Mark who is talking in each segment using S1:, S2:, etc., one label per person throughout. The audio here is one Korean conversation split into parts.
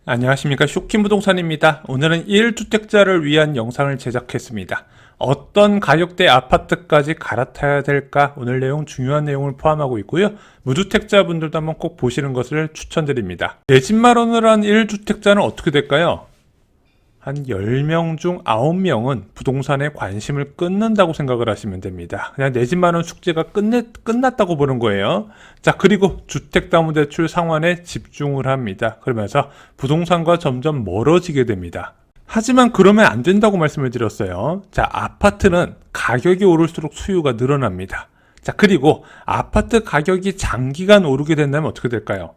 S1: 안녕하십니까, 쇼킹부동산입니다. 오늘은 1주택자를 위한 영상을 제작했습니다. 어떤 가격대 아파트까지 갈아타야 될까? 오늘 내용 중요한 내용을 포함하고 있고요. 무주택자분들도 한번 꼭 보시는 것을 추천드립니다. 내 집 마련을 한 1주택자는 어떻게 될까요? 한 10명 중 9명은 부동산에 관심을 끊는다고 생각을 하시면 됩니다. 그냥 내 집 마련 숙제가 끝났다고 보는 거예요. 자, 그리고 주택담보대출 상환에 집중을 합니다. 그러면서 부동산과 점점 멀어지게 됩니다. 하지만 그러면 안 된다고 말씀을 드렸어요. 자, 아파트는 가격이 오를수록 수요가 늘어납니다. 자, 그리고 아파트 가격이 장기간 오르게 된다면 어떻게 될까요?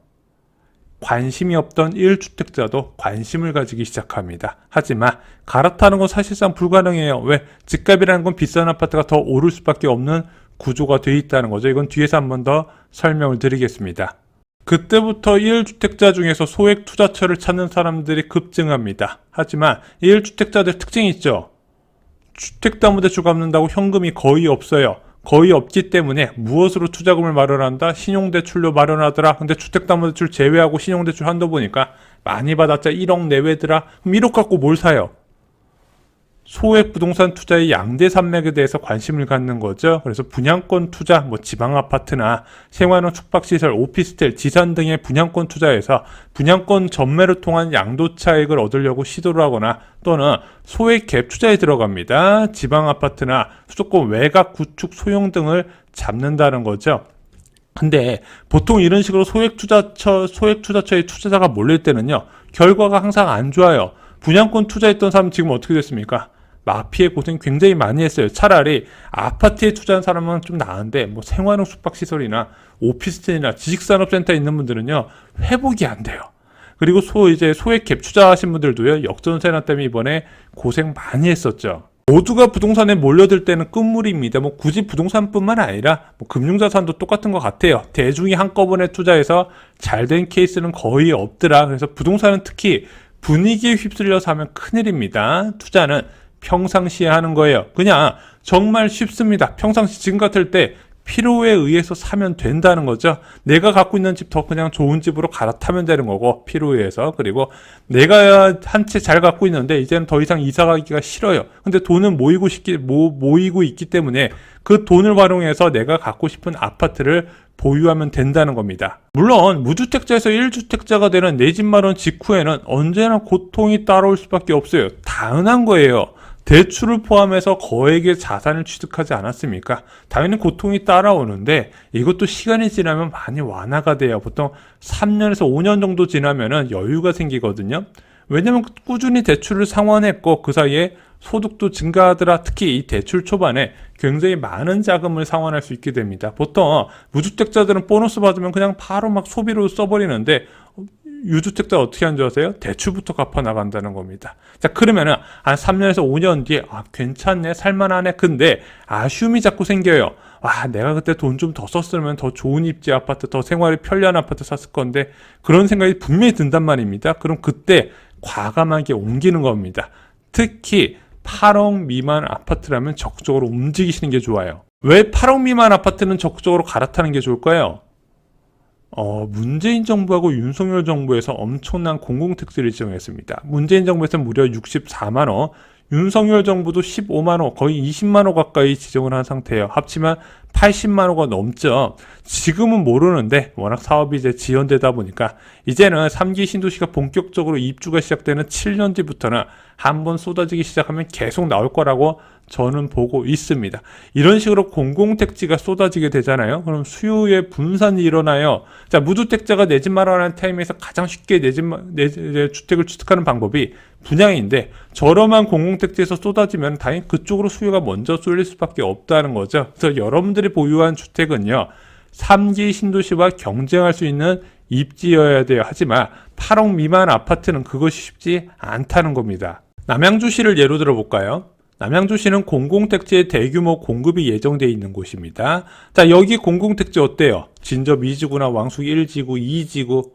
S1: 관심이 없던 1주택자도 관심을 가지기 시작합니다. 하지만 갈아타는 건 사실상 불가능해요. 왜? 집값이라는 건 비싼 아파트가 더 오를 수밖에 없는 구조가 되어 있다는 거죠. 이건 뒤에서 한 번 더 설명을 드리겠습니다. 그때부터 1주택자 중에서 소액 투자처를 찾는 사람들이 급증합니다. 하지만 1주택자들 특징이 있죠. 주택담보대출 갚는다고 현금이 거의 없어요. 거의 없기 때문에 무엇으로 투자금을 마련한다? 신용대출로 마련하더라. 근데 주택담보대출 제외하고 신용대출 한도 보니까 많이 받았자 1억 내외더라. 그럼 1억 갖고 뭘 사요? 소액 부동산 투자의 양대 산맥에 대해서 관심을 갖는 거죠. 그래서 분양권 투자, 지방 아파트나 생활형 숙박시설, 오피스텔, 지산 등의 분양권 투자에서 분양권 전매를 통한 양도 차익을 얻으려고 시도를 하거나 또는 소액 갭 투자에 들어갑니다. 지방 아파트나 수도권 외곽 구축 소형 등을 잡는다는 거죠. 근데 보통 이런 식으로 소액 투자처에 투자자가 몰릴 때는요, 결과가 항상 안 좋아요. 분양권 투자했던 사람 지금 어떻게 됐습니까? 마피의 고생 굉장히 많이 했어요. 차라리 아파트에 투자한 사람은 좀 나은데 생활형 숙박시설이나 오피스텔이나 지식산업센터에 있는 분들은요, 회복이 안 돼요. 그리고 소액 갭 투자하신 분들도요, 역전세나 때문에 이번에 고생 많이 했었죠. 모두가 부동산에 몰려들 때는 끝물입니다. 굳이 부동산뿐만 아니라 금융자산도 똑같은 것 같아요. 대중이 한꺼번에 투자해서 잘된 케이스는 거의 없더라. 그래서 부동산은 특히 분위기에 휩쓸려서 하면 큰일입니다. 투자는 평상시에 하는 거예요. 그냥 정말 쉽습니다. 평상시 지금 같을 때 필요에 의해서 사면 된다는 거죠. 내가 갖고 있는 집 더 그냥 좋은 집으로 갈아타면 되는 거고, 필요에 의해서. 그리고 내가 한 채 잘 갖고 있는데 이제는 더 이상 이사 가기가 싫어요. 근데 돈은 모이고 있기 때문에 그 돈을 활용해서 내가 갖고 싶은 아파트를 보유하면 된다는 겁니다. 물론 무주택자에서 1주택자가 되는 내 집 마련 직후에는 언제나 고통이 따라올 수밖에 없어요. 당연한 거예요. 대출을 포함해서 거액의 자산을 취득하지 않았습니까? 당연히 고통이 따라오는데 이것도 시간이 지나면 많이 완화가 돼요. 보통 3년에서 5년 정도 지나면은 여유가 생기거든요. 왜냐면 꾸준히 대출을 상환했고 그 사이에 소득도 증가하더라. 특히 이 대출 초반에 굉장히 많은 자금을 상환할 수 있게 됩니다. 보통 무주택자들은 보너스 받으면 그냥 바로 막 소비로 써버리는데 유주택자 어떻게 하는 줄 아세요? 대출부터 갚아 나간다는 겁니다. 자, 그러면은 한 3년에서 5년 뒤에 괜찮네, 살만하네. 근데 아쉬움이 자꾸 생겨요. 내가 그때 돈 좀 더 썼으면 더 좋은 입지 아파트, 더 생활이 편리한 아파트 샀을 건데, 그런 생각이 분명히 든단 말입니다. 그럼 그때 과감하게 옮기는 겁니다. 특히 8억 미만 아파트라면 적극적으로 움직이시는 게 좋아요. 왜 8억 미만 아파트는 적극적으로 갈아타는 게 좋을까요? 문재인 정부하고 윤석열 정부에서 엄청난 공공택지를 지정했습니다. 문재인 정부에서는 무려 64만호, 윤석열 정부도 15만호, 거의 20만호 가까이 지정을 한 상태예요. 합치면 80만호가 넘죠. 지금은 모르는데 워낙 사업이 이제 지연되다 보니까 이제는 3기 신도시가 본격적으로 입주가 시작되는 7년 뒤부터는 한번 쏟아지기 시작하면 계속 나올 거라고 저는 보고 있습니다. 이런 식으로 공공택지가 쏟아지게 되잖아요. 그럼 수요의 분산이 일어나요. 자, 무주택자가 내 집 마련하는 타임에서 가장 쉽게 내 주택을 취득하는 방법이 분양인데, 저렴한 공공택지에서 쏟아지면 당연히 그쪽으로 수요가 먼저 쏠릴 수밖에 없다는 거죠. 그래서 여러분들이 보유한 주택은요, 3기 신도시와 경쟁할 수 있는 입지여야 돼요. 하지만 8억 미만 아파트는 그것이 쉽지 않다는 겁니다. 남양주시를 예로 들어볼까요? 남양주시는 공공택지의 대규모 공급이 예정되어 있는 곳입니다. 자, 여기 공공택지 어때요? 진접 2지구나 왕숙 1지구, 2지구.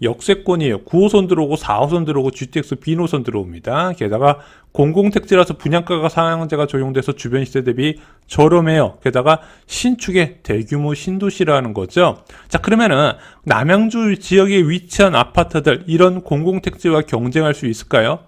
S1: 역세권이에요. 9호선 들어오고 4호선 들어오고 GTX B노선 들어옵니다. 게다가 공공택지라서 분양가가 상한제가 적용돼서 주변 시세 대비 저렴해요. 게다가 신축의 대규모 신도시라는 거죠. 자, 그러면은 남양주 지역에 위치한 아파트들 이런 공공택지와 경쟁할 수 있을까요?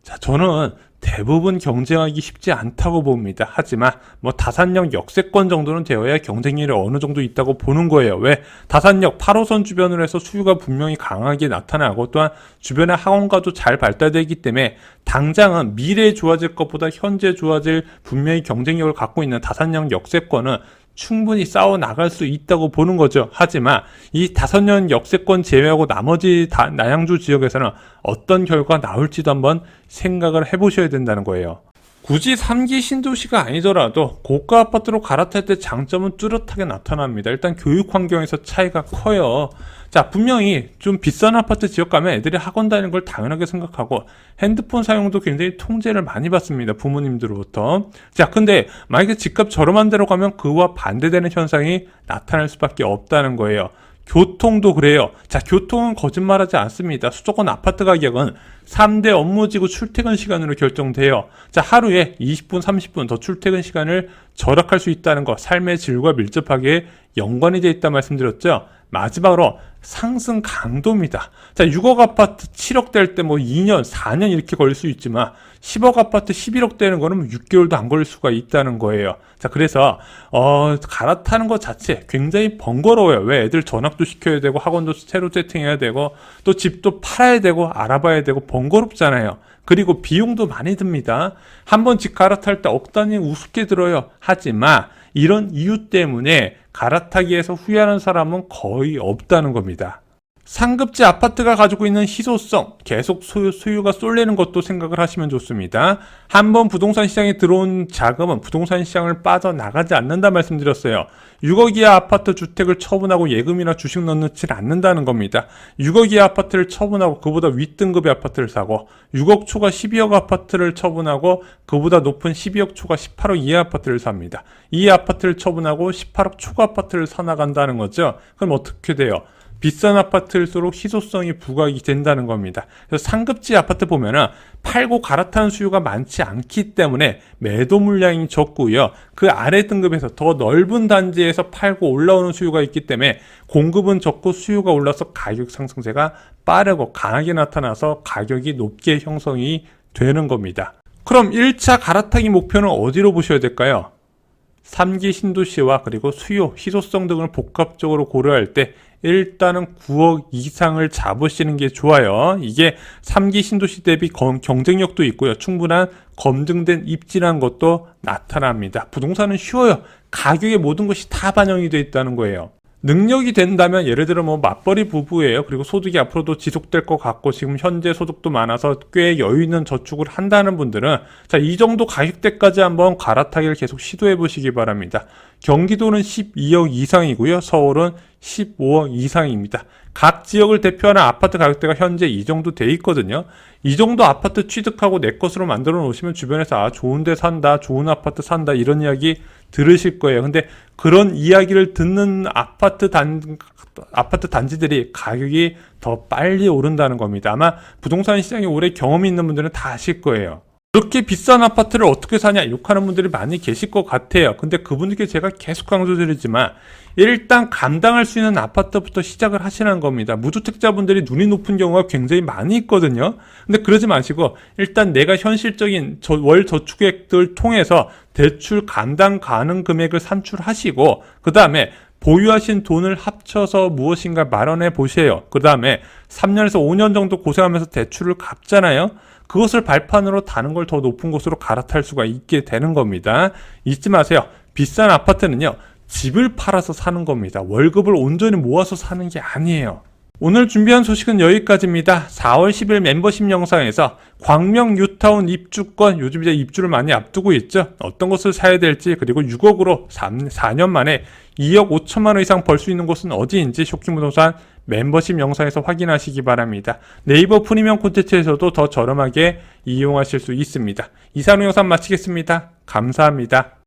S1: 자, 저는 대부분 경쟁하기 쉽지 않다고 봅니다. 하지만 다산역 역세권 정도는 되어야 경쟁률이 어느 정도 있다고 보는 거예요. 왜? 다산역 8호선 주변으로 해서 수요가 분명히 강하게 나타나고 또한 주변에 학원가도 잘 발달되어 있기 때문에 당장은 미래에 좋아질 것보다 현재 좋아질 분명히 경쟁력을 갖고 있는 다산역 역세권은 충분히 싸워 나갈 수 있다고 보는 거죠. 하지만 이 5년 역세권 제외하고 나머지 남양주 지역에서는 어떤 결과가 나올지도 한번 생각을 해보셔야 된다는 거예요. 굳이 3기 신도시가 아니더라도 고가 아파트로 갈아탈 때 장점은 뚜렷하게 나타납니다. 일단 교육 환경에서 차이가 커요. 자, 분명히 좀 비싼 아파트 지역 가면 애들이 학원 다니는 걸 당연하게 생각하고 핸드폰 사용도 굉장히 통제를 많이 받습니다. 부모님들로부터. 자, 근데 만약에 집값 저렴한 데로 가면 그와 반대되는 현상이 나타날 수밖에 없다는 거예요. 교통도 그래요. 자, 교통은 거짓말하지 않습니다. 수도권 아파트 가격은 3대 업무지구 출퇴근 시간으로 결정돼요. 자, 하루에 20분, 30분 더 출퇴근 시간을 절약할 수 있다는 거, 삶의 질과 밀접하게 연관이 되어 있다 말씀드렸죠. 마지막으로 상승 강도입니다. 자, 6억 아파트 7억 될 때 2년, 4년 이렇게 걸릴 수 있지만 10억 아파트 11억 되는 거는 6개월도 안 걸릴 수가 있다는 거예요. 자, 그래서 갈아타는 것 자체 굉장히 번거로워요. 왜? 애들 전학도 시켜야 되고 학원도 새로 세팅해야 되고 또 집도 팔아야 되고 알아봐야 되고 번거롭잖아요. 그리고 비용도 많이 듭니다. 한번 집 갈아탈 때 억 단위 우습게 들어요. 하지만 이런 이유 때문에 갈아타기에서 후회하는 사람은 거의 없다는 겁니다. 상급지 아파트가 가지고 있는 희소성, 계속 수요가 쏠리는 것도 생각을 하시면 좋습니다. 한번 부동산 시장에 들어온 자금은 부동산 시장을 빠져나가지 않는다 말씀드렸어요. 6억 이하 아파트 주택을 처분하고 예금이나 주식 넣지 않는다는 겁니다. 6억 이하 아파트를 처분하고 그보다 윗등급의 아파트를 사고 6억 초과 12억 아파트를 처분하고 그보다 높은 12억 초과 18억 이하 아파트를 삽니다. 이 아파트를 처분하고 18억 초과 아파트를 사나간다는 거죠. 그럼 어떻게 돼요? 비싼 아파트일수록 희소성이 부각이 된다는 겁니다. 그래서 상급지 아파트 보면은 팔고 갈아타는 수요가 많지 않기 때문에 매도 물량이 적고요. 그 아래 등급에서 더 넓은 단지에서 팔고 올라오는 수요가 있기 때문에 공급은 적고 수요가 올라서 가격 상승세가 빠르고 강하게 나타나서 가격이 높게 형성이 되는 겁니다. 그럼 1차 갈아타기 목표는 어디로 보셔야 될까요? 3기 신도시와 그리고 수요, 희소성 등을 복합적으로 고려할 때 일단은 9억 이상을 잡으시는 게 좋아요. 이게 3기 신도시 대비 경쟁력도 있고요. 충분한 검증된 입지라는 것도 나타납니다. 부동산은 쉬워요. 가격에 모든 것이 다 반영이 되어 있다는 거예요. 능력이 된다면 예를 들어 맞벌이 부부예요. 그리고 소득이 앞으로도 지속될 것 같고 지금 현재 소득도 많아서 꽤 여유 있는 저축을 한다는 분들은 자, 이 정도 가격대까지 한번 갈아타기를 계속 시도해 보시기 바랍니다. 경기도는 12억 이상이고요. 서울은 15억 이상입니다. 각 지역을 대표하는 아파트 가격대가 현재 이 정도 돼 있거든요. 이 정도 아파트 취득하고 내 것으로 만들어 놓으시면 주변에서 좋은 데 산다, 좋은 아파트 산다 이런 이야기 들으실 거예요. 근데 그런 이야기를 듣는 아파트 단지들이 가격이 더 빨리 오른다는 겁니다. 아마 부동산 시장에 오래 경험이 있는 분들은 다 아실 거예요. 그렇게 비싼 아파트를 어떻게 사냐 욕하는 분들이 많이 계실 것 같아요. 근데 그분들께 제가 계속 강조드리지만 일단 감당할 수 있는 아파트부터 시작을 하시라는 겁니다. 무주택자분들이 눈이 높은 경우가 굉장히 많이 있거든요. 근데 그러지 마시고 일단 내가 현실적인 월 저축액들 통해서 대출 감당 가능 금액을 산출하시고 그 다음에 보유하신 돈을 합쳐서 무엇인가 마련해 보세요. 그 다음에 3년에서 5년 정도 고생하면서 대출을 갚잖아요. 그것을 발판으로 다른 걸 더 높은 곳으로 갈아탈 수가 있게 되는 겁니다. 잊지 마세요. 비싼 아파트는요, 집을 팔아서 사는 겁니다. 월급을 온전히 모아서 사는 게 아니에요. 오늘 준비한 소식은 여기까지입니다. 4월 10일 멤버십 영상에서 광명 뉴타운 입주권, 요즘 이제 입주를 많이 앞두고 있죠. 어떤 것을 사야 될지, 그리고 6억으로 4년 만에 2억 5천만 원 이상 벌 수 있는 곳은 어디인지 쇼킹부동산 멤버십 영상에서 확인하시기 바랍니다. 네이버 프리미엄 콘텐츠에서도 더 저렴하게 이용하실 수 있습니다. 이상 영상 마치겠습니다. 감사합니다.